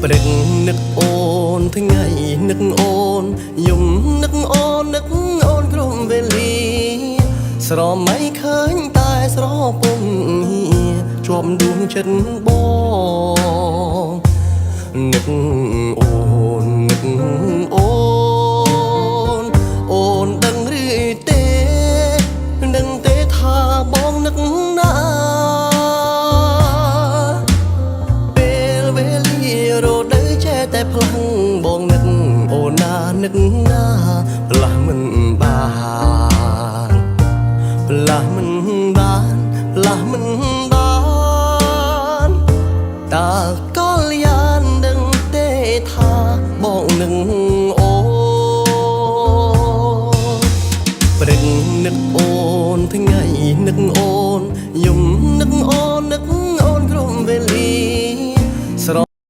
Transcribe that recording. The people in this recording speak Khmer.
ព្រឹកនឹកអូនថ្ងៃនឹកអូនយំនឹកអូននឹកអូនក្រុមវេលាស្រមៃឃើញតែស្រពំជាប់ដួងចិត្តបងនឹកអូននឹកអូនអូនដឹងឬទេដឹងទេថាបងនឹកណាពេលវេលារដូវចេះតែផ្លាំងបងនឹកអូនណានឹកណាផ្លាស់មិនបានផ្លាស់មិនបានផ្លាស់មិនបានតើកលយានដឹងទេថាបងនឹងអូនព្រឹកនឹកអូនថ្ងៃនឹក